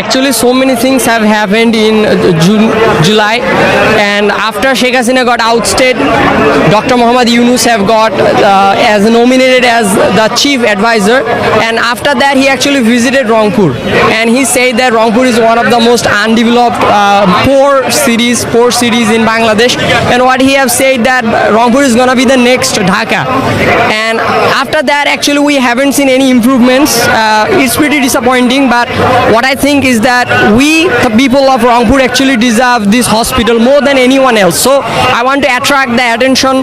Actually, so many things have happened in June, July, and after Sheikh Hasina got ousted, Dr. Muhammad Yunus have got as nominated as the chief advisor, and after that he actually visited Rangpur, and he said that Rangpur is one of the most undeveloped, poor cities in Bangladesh, and what he have said that Rangpur is gonna be the next Dhaka, and after that actually we haven't seen any improvements. It's pretty disappointing, but what I think is that we, the people of Rangpur, actually deserve this hospital more than anyone else. So I want to attract the attention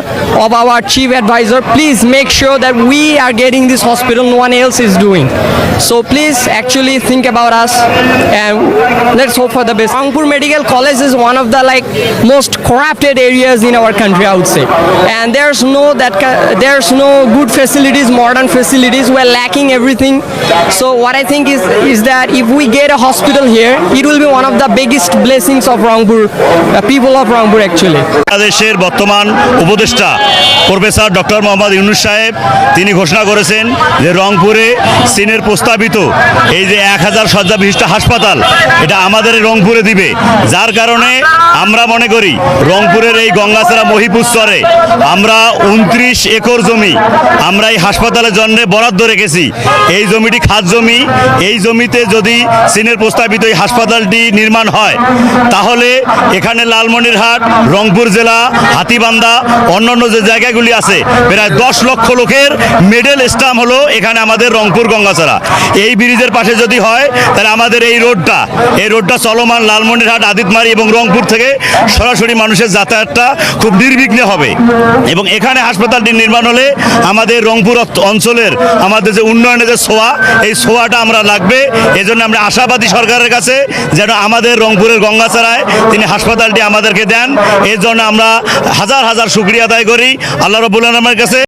of our chief advisor. Please make sure that we are getting this hospital, no one else is doing. So please actually think about us and let's hope for the best. Rangpur Medical College is one of the most corrupted areas in our country, I would say, and there's no good facilities, modern facilities. We're lacking everything. So what I think is that if we get a hospital here, it will be one of the biggest blessings of Rangpur, people of Rangpur actually. বাংলাদেশের বর্তমান উপদেষ্টা professor doctor Mohammad Yunus সাহেব তিনি ঘোষণা করেছেন যে রংপুরে চীনের প্রস্তাবিত এই যে 1000 শয্যা বিশিষ্ট হাসপাতাল এটা আমাদের রংপুরে দিবে, যার কারণে আমরা মনে করি রংপুরের এই গঙ্গাছড়া মহিপুর চরে আমরা 29 একর জমি আমরা এই হাসপাতালের জন্য বরাদ্দ রেখেছি। এই জমিটি খাত জমি, এই জমিতে যদি চীনের প্রস্তাবিত এই হাসপাতালটি নির্মাণ হয় তাহলে এখানে লালমনিরহাট, রংপুর জেলা, হাতীবান্ধা, অন্যান্য যে জায়গাগুলি আছে প্রায় 10 লক্ষ লোকের মিডল স্টাম হলো এখানে আমাদের রংপুর গঙ্গাছড়া। এই ব্রিজের পাশে যদি হয় তাহলে আমাদের এই রোডটা চলমান লালমনিরহাট, আদিতমারি এবং রংপুর থেকে সরাসরি মানুষের যাতায়াতটা খুব নির্বিঘ্নে হবে, এবং এখানে হাসপাতালটি নির্মাণ হলে আমাদের রংপুর অঞ্চলের আমাদের যে উন্নয়নের যে ছোঁয়া, এই ছোঁয়াটা আমরা লাগবে। এজন্য আমরা আশাবাদী সরকারের কাছে যেন আমাদের রংপুরের গঙ্গাছড়ায় তিনি হাসপাতালটি আমাদেরকে দেন। এর জন্য আমরা হাজার হাজার শুকরিয়া আদায় করি আল্লাহ রাব্বুল আলামিনের কাছে।